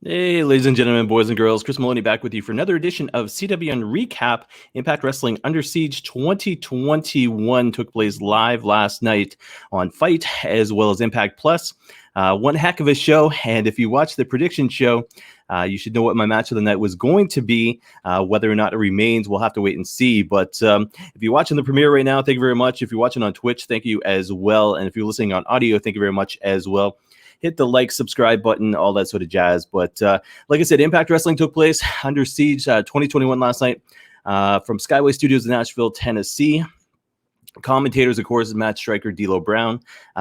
Hey, ladies and gentlemen, boys and girls, Chris Maloney back with you for another edition of CWN Recap. Impact Wrestling Under Siege 2021 took place live last night on Fight as well as Impact Plus. One heck of a show, and if you watch the prediction show, you should know what my match of the night was going to be. Whether or not it remains, we'll have to wait and see. But if you're watching the premiere right now, thank you very much. If you're watching on Twitch, thank you as well. And if you're listening on audio, thank you very much as well. Hit the like, subscribe button, all that sort of jazz. But like I said, Impact Wrestling took place Under Siege 2021 last night from Skyway Studios in Nashville, Tennessee. Commentators, of course, is Matt Stryker, D'Lo Brown.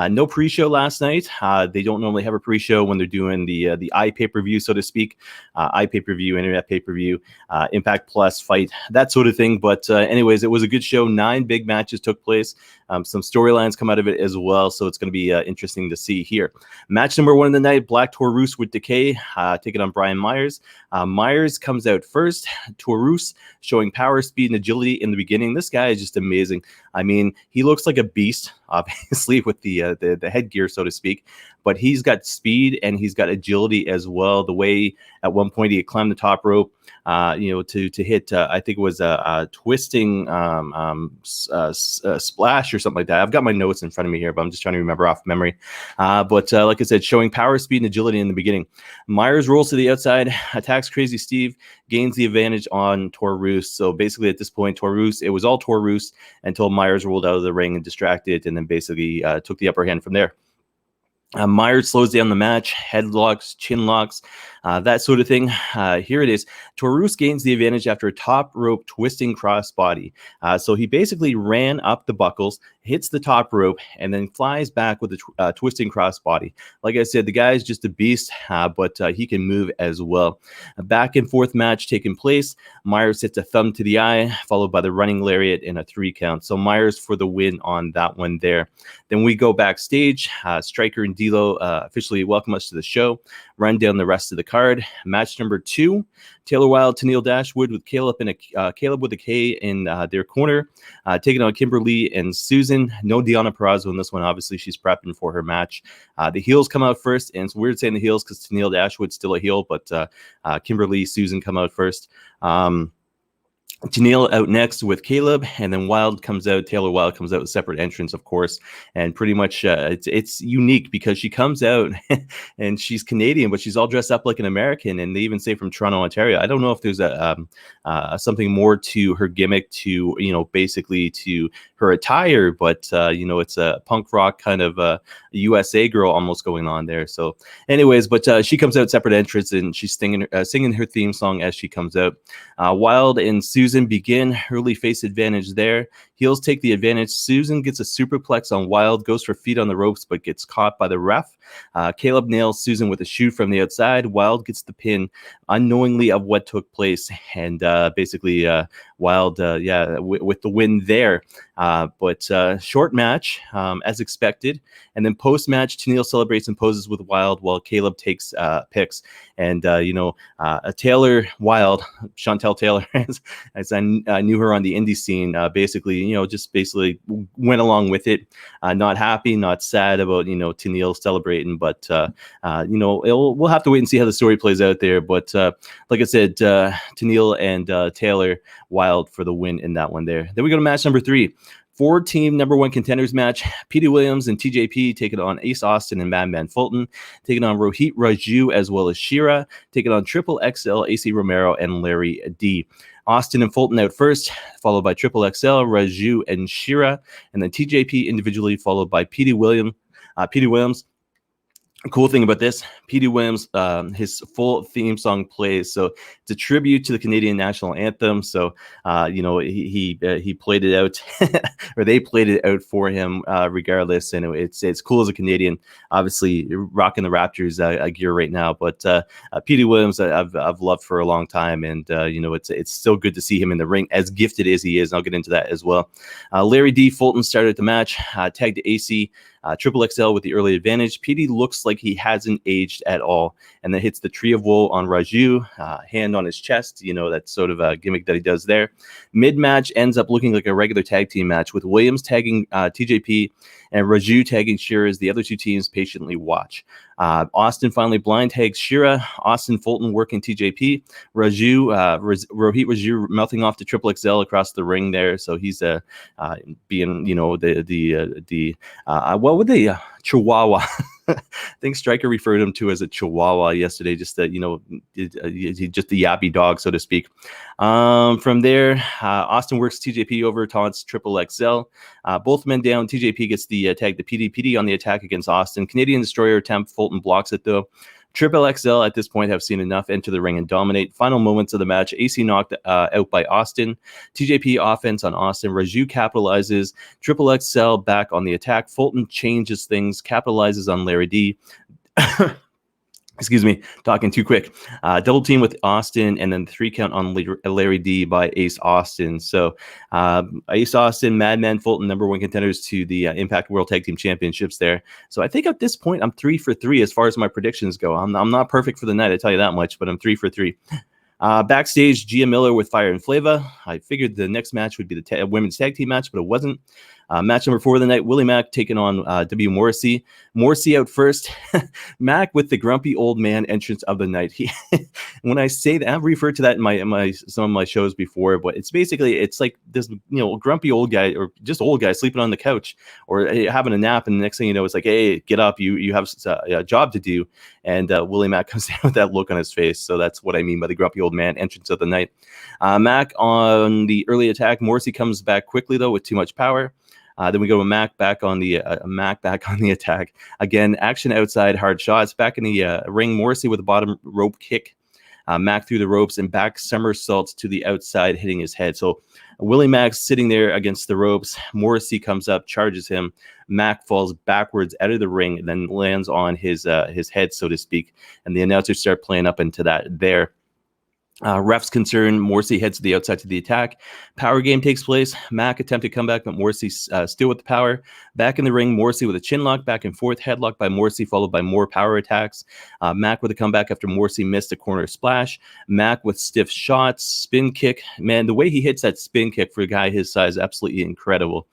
No pre-show last night. They don't normally have a pre-show when they're doing the iPay-per-view, so to speak. iPay-per-view, internet pay-per-view, Impact Plus, Fight, that sort of thing. But anyways, it was a good show. 9 big matches took place. Some storylines come out of it as well, so it's going to be interesting to see here. Match number 1 of the night, Black Taurus with Decay, taking on Brian Myers. Myers comes out first. Taurus showing power, speed, and agility in the beginning. This guy is just amazing. I mean, he looks like a beast, obviously, with the headgear, so to speak. But he's got speed and he's got agility as well. The way at one point he climbed the top rope, to hit, I think it was a twisting splash or something like that. I've got my notes in front of me here, but I'm just trying to remember off memory. But like I said, showing power, speed, and agility in the beginning. Myers rolls to the outside, attacks Crazy Steve, gains the advantage on Taurus. So basically at this point, Taurus, it was all Taurus until Myers rolled out of the ring and distracted, and then basically took the upper hand from there. Myers slows down the match, headlocks, chin locks, that sort of thing. Here it is. Taurus gains the advantage after a top rope twisting crossbody. So he basically ran up the buckles, hits the top rope, and then flies back with a twisting crossbody. Like I said, the guy is just a beast, but he can move as well. A back and forth match taking place. Myers hits a thumb to the eye, followed by the running lariat in a 3 count. So Myers for the win on that one there. Then we go backstage. Stryker and D'Lo officially welcome us to the show. Run down the rest of the card. Match number 2, Taylor Wilde to Neil Dashwood with Caleb with a K in their corner, taking on Kimberly and Susan. No Deonna Purrazzo in this one. Obviously, she's prepping for her match. The heels come out first, and it's weird saying the heels because Neil Dashwood's still a heel, but Kimberly, Susan come out first. Janelle out next with Caleb, and then Taylor Wilde comes out with separate entrance, of course, and pretty much it's unique because she comes out and she's Canadian, but she's all dressed up like an American, and they even say from Toronto, Ontario. I don't know if there's something more to her gimmick, to basically to her attire, but it's a punk rock kind of a USA girl almost going on there. So anyways, but she comes out separate entrance, and she's singing her theme song as she comes out. Wilde and Susan begin early face advantage there. Heels take the advantage. Susan gets a superplex on Wilde, goes for feet on the ropes, but gets caught by the ref. Caleb nails Susan with a shoot from the outside. Wilde gets the pin unknowingly of what took place, and basically Wilde, with the win there. But short match, as expected. And then post-match, Tenille celebrates and poses with Wilde while Caleb takes picks. And, Taylor Wilde, Chantel Taylor, as I knew her on the indie scene, basically went along with it. Not happy, not sad about, Tenille celebrating. But, we'll have to wait and see how the story plays out there. But like I said, Tenille and Taylor Wilde for the win in that one there. Then we go to match number 3. 4-team number 1 contenders match. Petey Williams and TJP taking on Ace Austin and Madman Fulton, taking on Rohit Raju as well as Shira, taking on Triple XL, AC Romero, and Larry D. Austin and Fulton out first, followed by Triple XL, Raju, and Shira, and then TJP individually, followed by Petey Williams. Cool thing about this, Petey Williams, his full theme song plays. So it's a tribute to the Canadian national anthem. So, he played it out, or they played it out for him, regardless. And it's cool as a Canadian, obviously rocking the Raptors gear right now. But Petey Williams, I've loved for a long time, and it's so good to see him in the ring, as gifted as he is. And I'll get into that as well. Larry D. Fulton started the match, tagged to AC. Triple XL with the early advantage. Petey looks like he hasn't aged at all, and then hits the Tree of Woe on Raju, hand on his chest. That sort of a gimmick that he does there. Mid-match ends up looking like a regular tag team match, with Williams tagging TJP and Raju tagging Shira as the other 2 teams patiently watch. Austin finally blind tags Shira. Austin Fulton working TJP. Rohit Raju mouthing off to Triple XL across the ring there. So he's being, what would they, Chihuahua. I think Stryker referred him to as a Chihuahua yesterday, just that, just the yappy dog, so to speak. From there, Austin works TJP over, taunts Triple XL. Both men down. TJP gets the tag to PD on the attack against Austin. Canadian Destroyer attempt. Fulton blocks it though. Triple XL at this point have seen enough, enter the ring and dominate. Final moments of the match, AC knocked out by Austin. TJP offense on Austin. Raju capitalizes. Triple XL back on the attack. Fulton changes things, capitalizes on Larry D. Excuse me, talking too quick. Double team with Austin, and then 3 count on Larry D by Ace Austin. So Ace Austin, Madman Fulton, #1 contenders to the Impact World Tag Team Championships there. So I think at this point, I'm 3 for 3 as far as my predictions go. I'm not perfect for the night, I tell you that much, but I'm 3 for 3. Backstage, Gia Miller with Fire and Flava. I figured the next match would be the women's tag team match, but it wasn't. Match number 4 of the night, Willie Mack taking on W. Morrissey. Morrissey out first. Mack with the grumpy old man entrance of the night. When I say that, I've referred to that in my some of my shows before, but it's like this, grumpy old guy or just old guy sleeping on the couch or having a nap, and the next thing you know, it's like, hey, get up, you have a job to do. And Willie Mack comes down with that look on his face. So that's what I mean by the grumpy old man entrance of the night. Mack on the early attack. Morrissey comes back quickly though with too much power. Then we go to Mack back on the attack. Again, action outside, hard shots. Back in the ring, Morrissey with a bottom rope kick. Mack through the ropes and back somersaults to the outside, hitting his head. So Willie Mack's sitting there against the ropes. Morrissey comes up, charges him. Mack falls backwards out of the ring and then lands on his head, so to speak. And the announcers start playing up into that there. Ref's concerned. Morrissey heads to the outside to the attack. Power game takes place. Mack attempted comeback, but Morrissey still with the power. Back in the ring, Morrissey with a chin lock, back and forth, headlock by Morrissey, followed by more power attacks. Mack with a comeback after Morrissey missed a corner splash. Mack with stiff shots, spin kick. Man, the way he hits that spin kick for a guy his size, absolutely incredible.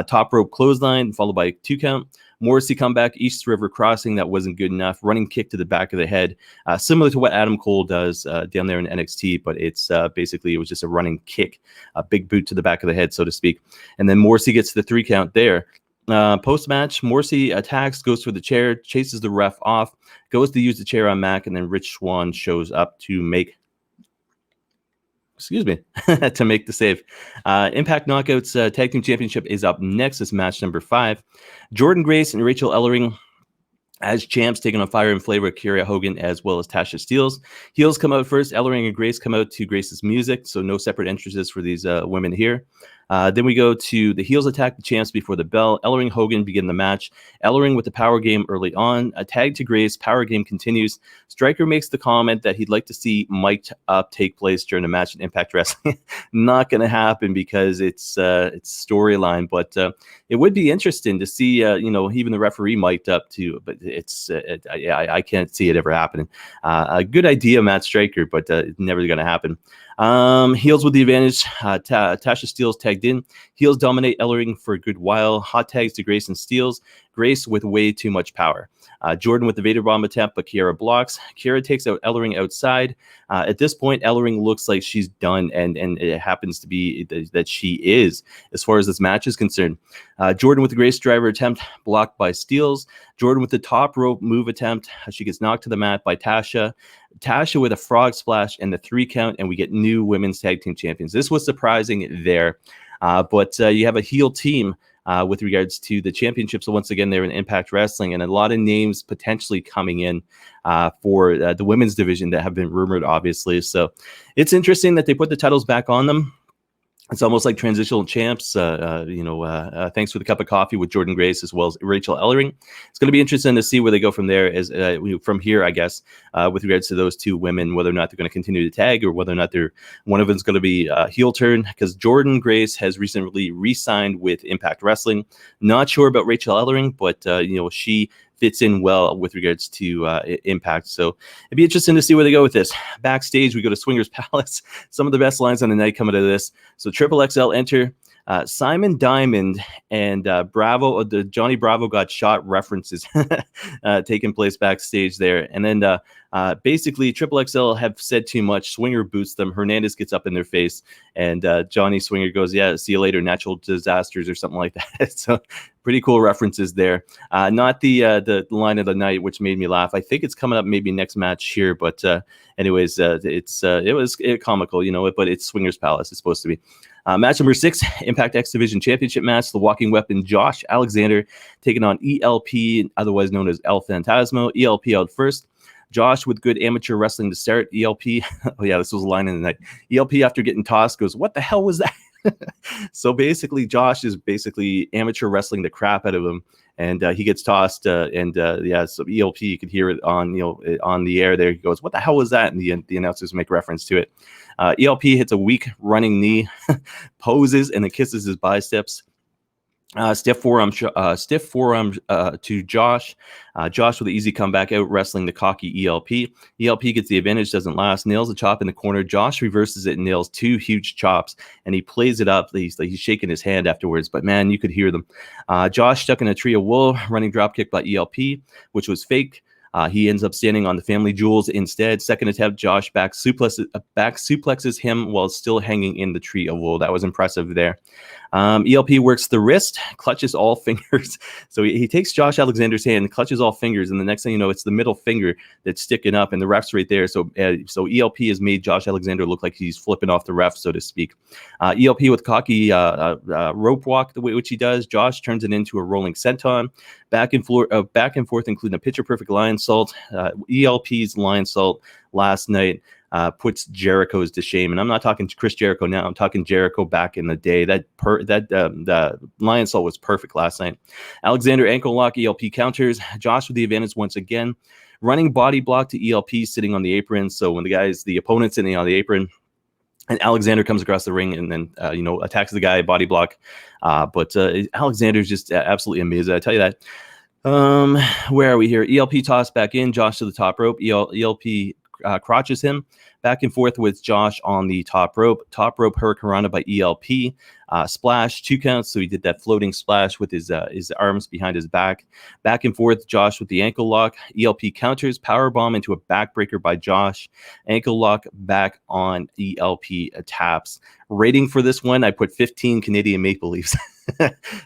Top rope clothesline, followed by 2 count. Morrissey comeback, East River crossing, that wasn't good enough. Running kick to the back of the head, similar to what Adam Cole does down there in NXT, but it's basically, it was just a running kick, a big boot to the back of the head, so to speak. And then Morrissey gets the 3 count there. Post-match, Morrissey attacks, goes for the chair, chases the ref off, goes to use the chair on Mack, and then Rich Swann shows up to make to make the save. Impact Knockouts Tag Team Championship is up next. It's match number 5. Jordynne Grace and Rachel Ellering as champs, taking on Fire and Flava, Kiera Hogan, as well as Tasha Steelz. Heels come out first. Ellering and Grace come out to Grace's music, so no separate entrances for these women here. Then we go to the heels attack the champs before the bell. Ellering, Hogan begin the match. Ellering with the power game early on. A tag to Grace. Power game continues. Stryker makes the comment that he'd like to see mic'd up take place during the match in Impact Wrestling. Not going to happen because it's storyline, but it would be interesting to see, even the referee mic'd up too. But I can't see it ever happening. A good idea, Matt Stryker, but it's never going to happen. Heels with the advantage. Tasha Steelz tagged in. Heels dominate Ellering for a good while. Hot tags to Grace and Steelz. Grace with way too much power. Jordynne with the Vader Bomb attempt, but Kiera blocks. Kiera takes out Ellering outside. At this point, Ellering looks like she's done, and it happens to be that she is, as far as this match is concerned. Jordynne with the Grace Driver attempt, blocked by Steelz. Jordynne with the top rope move attempt. She gets knocked to the mat by Tasha. Tasha with a frog splash and the 3 count, and we get new women's tag team champions. This was surprising there, but you have a heel team with regards to the championships. So once again, they're in Impact Wrestling, and a lot of names potentially coming in for the women's division that have been rumored, obviously. So it's interesting that they put the titles back on them. It's almost like transitional champs. Thanks for the cup of coffee with Jordynne Grace as well as Rachel Ellering. It's going to be interesting to see where they go from there, as from here, I guess, with regards to those 2 women, whether or not they're going to continue to tag or whether or not one of them's going to be heel turn, because Jordynne Grace has recently re-signed with Impact Wrestling. Not sure about Rachel Ellering, but she fits in well with regards to Impact. So it'd be interesting to see where they go with this. Backstage, we go to Swingers Palace. Some of the best lines on the night coming out of this. So Triple XL enter. Simon Diamond and Bravo, the Johnny Bravo got shot references taking place backstage there. And then basically, Triple XL have said too much. Swinger boots them. Hernandez gets up in their face, and Johnny Swinger goes, "Yeah, see you later, natural disasters," or something like that. So pretty cool references there. Not the line of the night, which made me laugh. I think it's coming up maybe next match here, but anyways, it was comical, but it's Swingers Palace. It's supposed to be. Match number 6, Impact X Division Championship match. The Walking Weapon, Josh Alexander, taking on ELP, otherwise known as El Phantasmo. ELP out first. Josh with good amateur wrestling to start. ELP, oh yeah, this was a line in the night. ELP, after getting tossed, goes, "What the hell was that?" So basically, Josh is basically amateur wrestling the crap out of him, and he gets tossed. So ELP, you could hear it on the air there. He goes, "What the hell was that?" And the announcers make reference to it. ELP hits a weak running knee, poses, and then kisses his biceps. Stiff forearm to Josh. Josh with an easy comeback, out wrestling the cocky ELP. ELP gets the advantage, doesn't last. Nails a chop in the corner. Josh reverses it and nails 2 huge chops, and he plays it up. He's shaking his hand afterwards, but man, you could hear them. Josh stuck in a tree of wool, running drop kick by ELP, which was fake. He ends up standing on the family jewels instead. Second attempt, Josh back suplexes him while still hanging in the tree of wool. That was impressive there. ELP works the wrist, clutches all fingers. So he takes Josh Alexander's hand and clutches all fingers, and the next thing you know, it's the middle finger that's sticking up, and the ref's right there. So ELP has made Josh Alexander look like he's flipping off the ref, so to speak. ELP with cocky rope walk, the way which he does. Josh turns it into a rolling senton. Back and forth, including a picture-perfect lion salt. ELP's lion salt last night puts Jericho's to shame, and I'm not talking Chris Jericho now. I'm talking Jericho back in the day. The lion salt was perfect last night. Alexander ankle lock, ELP counters. Josh with the advantage once again. Running body block to ELP sitting on the apron. So when the opponent's sitting on the apron, and Alexander comes across the ring and then attacks the guy, body block. But Alexander's just absolutely amazing. I tell you that. Where are we here? ELP tossed back in. Josh to the top rope. ELP crotches him. Back and forth with Josh on the top rope. Top rope hurricanrana by ELP. Splash, 2 counts. So he did that floating splash with his arms behind his back. Back and forth, Josh with the ankle lock. ELP counters, power bomb into a backbreaker by Josh. Ankle lock back on ELP taps. Rating for this one, I put 15 Canadian Maple Leafs.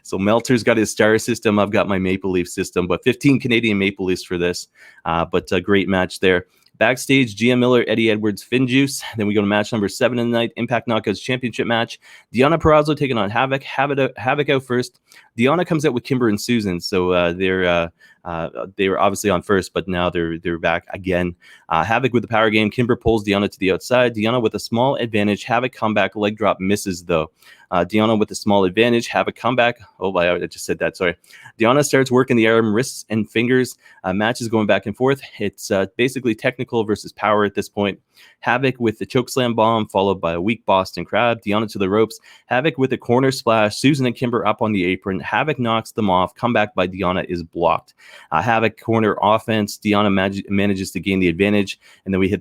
So Meltzer's got his star system. I've got my Maple Leaf system, but 15 Canadian Maple Leafs for this. But a great match there. Backstage, GM Miller, Eddie Edwards, Finn Juice. Then we go to match number 7 of the night, Impact Knockouts Championship match. Deonna Purrazzo taking on Havoc. Havoc out first. Deonna comes out with Kimber and Susan, so they were obviously on first, but now they're back again. Havoc with the power game. Kimber pulls Deonna to the outside. Deonna with a small advantage. Havoc comeback, leg drop misses though. Deonna with a small advantage. Havoc comeback. Oh, I just said that. Sorry. Deonna starts working the arm, wrists, and fingers. Match is going back and forth. It's basically technical versus power at this point. Havoc with the chokeslam bomb, followed by a weak Boston Crab. Deonna to the ropes. Havoc with a corner splash. Susan and Kimber up on the apron. Havoc knocks them off. Comeback by Deonna is blocked. Havoc corner offense. Deonna manages to gain the advantage, and then we see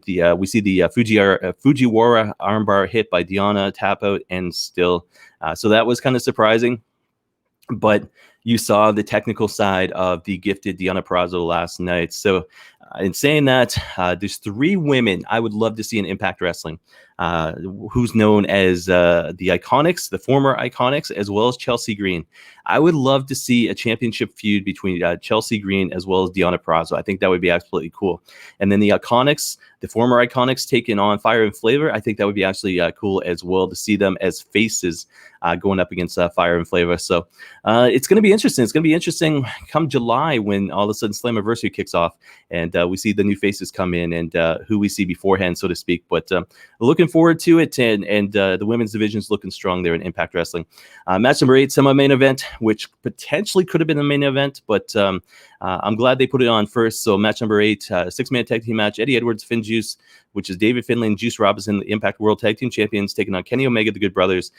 the Fujiwara armbar hit by Deonna, tap out, and still. So that was kind of surprising, but you saw the technical side of the gifted Deonna Purrazzo last night. So in saying that, there's 3 women I would love to see in Impact Wrestling, who's known as the Iconics, the former Iconics, as well as Chelsea Green. I would love to see a championship feud between Chelsea Green as well as Deonna Purrazzo. I think that would be absolutely cool. And then the Iconics, the former Iconics taking on Fire and Flavor. I think that would be actually cool as well to see them as faces going up against Fire and Flavor. So it's going to be interesting. It's going to be interesting come July when all of a sudden Slammiversary kicks off and we see the new faces come in and who we see beforehand, so to speak. But looking forward to it, and the women's division is looking strong there in Impact Wrestling. Match number 8, semi-main event, which potentially could have been the main event, but I'm glad they put it on first. So match number 8, 6-man tag team match, Eddie Edwards, Finn Juice, which is David Finlay and Juice Robinson, the Impact World Tag Team Champions, taking on Kenny Omega, the Good Brothers.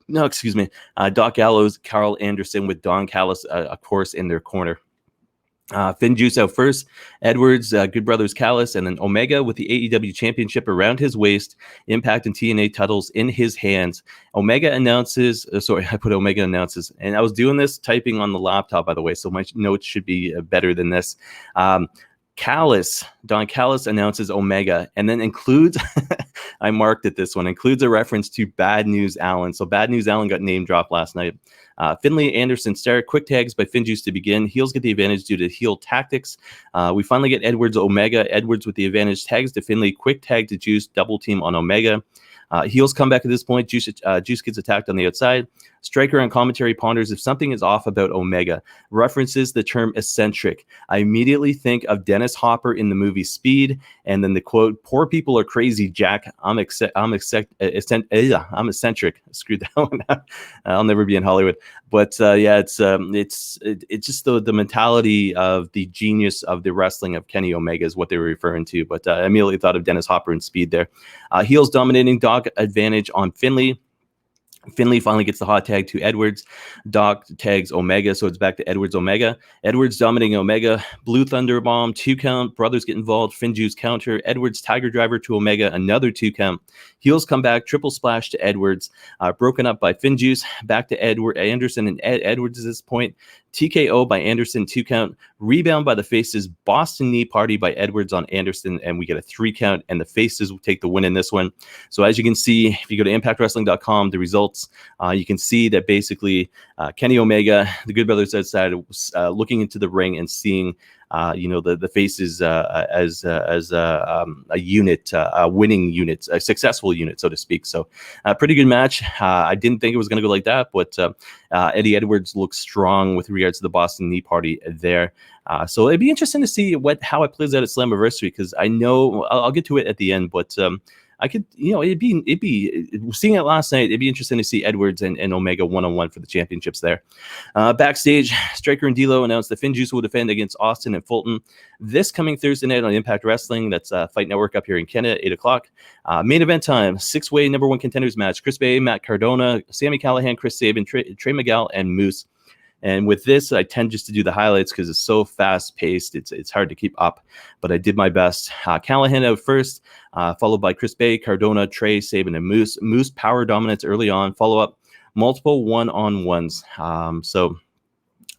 No, excuse me. Doc Gallows, Carl Anderson with Don Callis, of course, in their corner. Finn Juice out first, Edwards, Good Brothers Callis, and then Omega with the AEW Championship around his waist, Impact and TNA titles in his hands. Omega announces, I put Omega announces, and I was doing this typing on the laptop, by the way, so my notes should be better than this. Don Callis announces Omega, and then includes, I marked it this one, includes a reference to Bad News Allen. So Bad News Allen got name dropped last night. Finley, Anderson start, quick tags by Finn Juice to begin. Heels get the advantage due to heel tactics. We finally get Edwards Omega. Edwards with the advantage, tags to Finley, quick tag to Juice, double team on Omega. Heels come back at this point. Juice gets attacked on the outside. Striker on commentary ponders if something is off about Omega. References the term eccentric. I immediately think of Dennis Hopper in the movie Speed, and then the quote, "Poor people are crazy, Jack. I'm eccentric." Screwed that one up. I'll never be in Hollywood. But it's just the mentality of the genius of the wrestling of Kenny Omega is what they were referring to. But I immediately thought of Dennis Hopper in Speed there. Heels dominating, Doc advantage on Finley. Finley finally gets the hot tag to Edwards. Doc tags Omega, so it's back to Edwards Omega. Edwards dominating Omega. Blue Thunder Bomb, 2 count. Brothers get involved. Finn Juice counter. Edwards Tiger Driver to Omega, another 2 count. Heels come back. Triple splash to Edwards. Broken up by Finn Juice. Back to Anderson and Edwards at this point. TKO by Anderson, 2 count. Rebound by the Faces. Boston Knee Party by Edwards on Anderson, and we get a 3 count, and the Faces will take the win in this one. So as you can see, if you go to impactwrestling.com, the results, you can see that basically Kenny Omega, the Good Brothers outside, looking into the ring and seeing the Faces as a unit, a winning unit, a successful unit, so to speak. So pretty good match. I didn't think it was going to go like that, but Eddie Edwards looks strong with regards to the Boston Knee Party there. So it'd be interesting to see how it plays out at Slammiversary, because I know I'll get to it at the end, but I could, it'd be seeing it last night. It'd be interesting to see Edwards and Omega one-on-one for the championships there. Backstage, Striker and D'Lo announced that Finn Juice will defend against Austin and Fulton this coming Thursday night on Impact Wrestling. That's Fight Network up here in Canada, 8 o'clock. Main event time, 6-way number 1 contenders match. Chris Bay, Matt Cardona, Sami Callihan, Chris Sabin, Trey Miguel, and Moose. And with this, I tend just to do the highlights because it's so fast-paced. It's hard to keep up, but I did my best. Callahan out first, followed by Chris Bay, Cardona, Trey, Sabin, and Moose. Moose power dominance early on, follow-up, multiple one-on-ones. So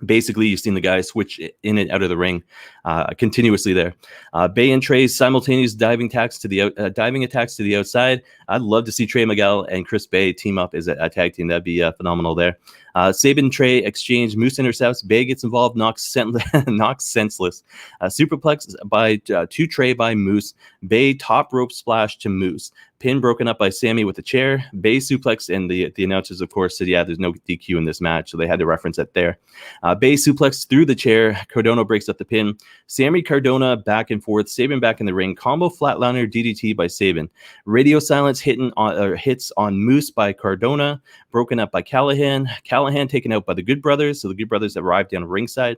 basically, you've seen the guys switch in and out of the ring continuously there. Bay and Trey's simultaneous diving attacks to the outside. I'd love to see Trey Miguel and Chris Bay team up as a tag team. That'd be phenomenal there. Sabin Trey exchange. Moose intercepts. Bay gets involved. Knocks senseless. Superplex to Trey by Moose. Bay top rope splash to Moose. Pin broken up by Sami with the chair. Bay suplex, and the announcers, of course, said, there's no DQ in this match, so they had to reference it there. Bay suplex through the chair. Cardona breaks up the pin. Sami Cardona back and forth. Sabin back in the ring. Combo flatliner DDT by Sabin. Radio silence hits on Moose by Cardona. Broken up by Callahan. Callahan taken out by the Good Brothers. So the Good Brothers arrived down ringside.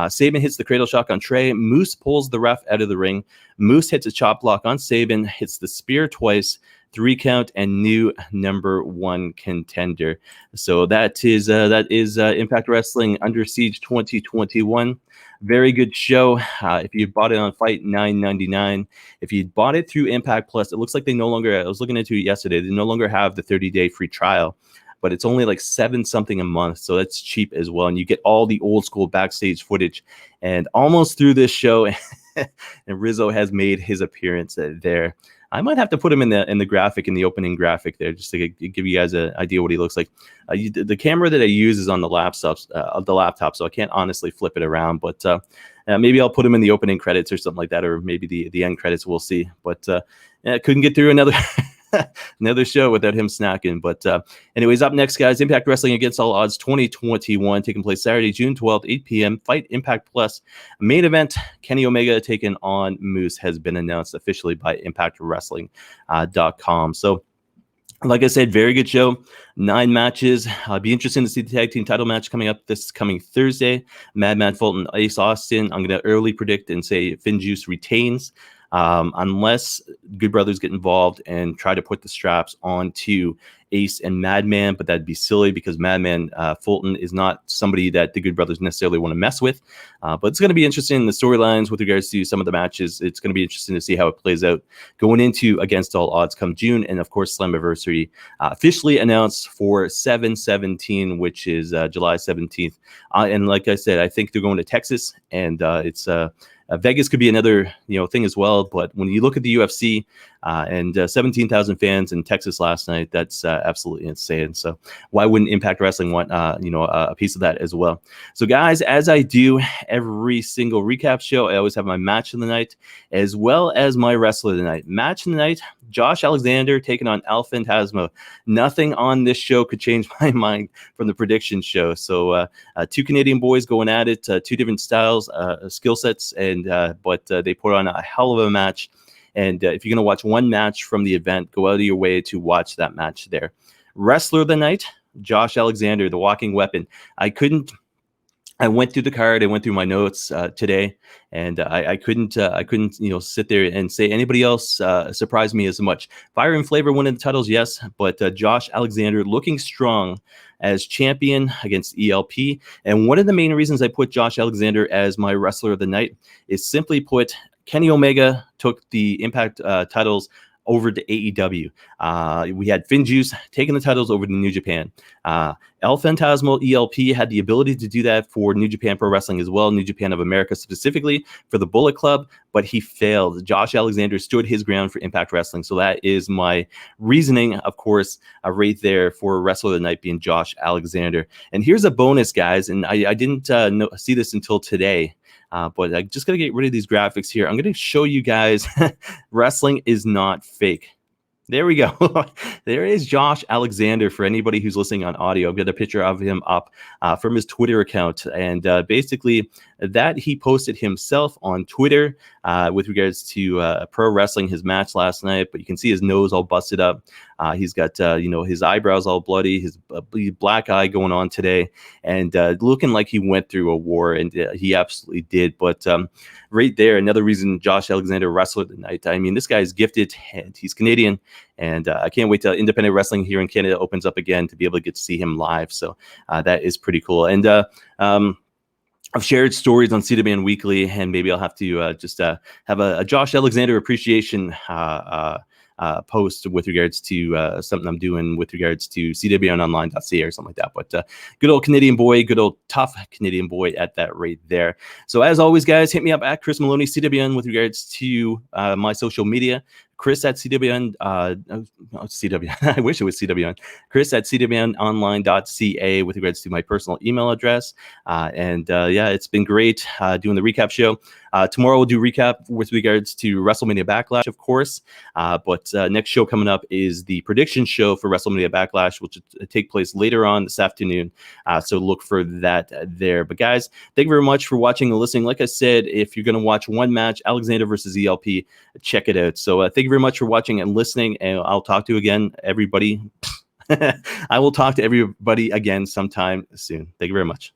Sabin hits the cradle shock on Trey. Moose pulls the ref out of the ring. Moose hits a chop block on Sabin, hits the spear twice, 3 count, and new number 1 contender. So that is Impact Wrestling Under Siege 2021. Very good show. If you bought it on Fight, $9.99. If you bought it through Impact Plus, it looks like they no longer, I was looking into it yesterday, they no longer have the 30-day free trial, but it's only like $7 something a month. So that's cheap as well. And you get all the old school backstage footage and almost through this show. And Rizzo has made his appearance there. I might have to put him in the graphic, in the opening graphic there, just to give you guys an idea what he looks like. The camera that I use is on the laptop, so I can't honestly flip it around. But maybe I'll put him in the opening credits or something like that, or maybe the end credits. We'll see. But couldn't get through another another show without him snacking. But anyways, up next, guys, Impact Wrestling Against All Odds 2021, taking place Saturday, June 12th, 8 p.m. Fight Impact Plus. Main event, Kenny Omega taking on Moose, has been announced officially by ImpactWrestling.com. So, like I said, very good show. 9 matches. Be interesting to see the tag team title match coming up this coming Thursday. Madman Fulton, Ace Austin. I'm going to early predict and say Finn Juice retains. Unless Good Brothers get involved and try to put the straps onto Ace and Madman, but that'd be silly because Madman Fulton is not somebody that the Good Brothers necessarily want to mess with. But it's going to be interesting in the storylines with regards to some of the matches. It's going to be interesting to see how it plays out going into Against All Odds come June. And of course, Slammiversary officially announced for 7/17, which is July 17th. And like I said, I think they're going to Texas, and it's Vegas could be another thing as well. But when you look at the UFC and 17,000 fans in Texas last night, that's absolutely insane. So why wouldn't Impact Wrestling want a piece of that as well? So guys, as I do every single recap show, I always have my match of the night as well as my wrestler of the night. Match of the night: Josh Alexander taking on El Phantasmo. Nothing on this show could change my mind from the prediction show. So two Canadian boys going at it, two different styles, skill sets, and but they put on a hell of a match. And if you're going to watch one match from the event, go out of your way to watch that match there. Wrestler of the night: Josh Alexander, the walking weapon. I went through the card. I went through my notes today, and I couldn't sit there and say anybody else surprised me as much. Fire and Flavor winning the titles, yes, but Josh Alexander looking strong as champion against ELP. And one of the main reasons I put Josh Alexander as my wrestler of the night is simply put, Kenny Omega took the Impact titles over to AEW. We had FinJuice taking the titles over to New Japan. El Phantasmo ELP had the ability to do that for New Japan Pro Wrestling as well, New Japan of America specifically for the Bullet Club, but he failed. Josh Alexander stood his ground for Impact Wrestling. So that is my reasoning, of course, right there for Wrestler of the Night being Josh Alexander. And here's a bonus, guys, and I didn't see this until today. But I just got to get rid of these graphics here. I'm going to show you guys wrestling is not fake. There we go. There is Josh Alexander for anybody who's listening on audio. I've got a picture of him up from his Twitter account. And basically that he posted himself on Twitter with regards to pro wrestling, his match last night. But you can see his nose all busted up. He's got, his eyebrows all bloody, his black eye going on today, and looking like he went through a war, and he absolutely did. But right there, another reason Josh Alexander wrestled tonight. I mean, this guy is gifted, and he's Canadian, and I can't wait till independent wrestling here in Canada opens up again to be able to get to see him live. So that is pretty cool. And I've shared stories on CWN Weekly, and maybe I'll have to just have a Josh Alexander appreciation post with regards to something I'm doing with regards to CWNonline.ca or something like that. But good old Canadian boy, good old tough Canadian boy at that rate there. So as always, guys, hit me up at Chris Maloney CWN with regards to my social media. Chris at CWN, CWN, I wish it was CWN. Chris at CWNonline.ca with regards to my personal email address. Yeah, it's been great doing the recap show. Tomorrow we'll do recap with regards to WrestleMania Backlash, of course. But next show coming up is the prediction show for WrestleMania Backlash, which will take place later on this afternoon. So look for that there. But guys, thank you very much for watching and listening. Like I said, if you're going to watch one match, Alexander versus ELP, check it out. So thank you very much for watching and listening, and I'll talk to you again, everybody. I will talk to everybody again sometime soon. Thank you very much.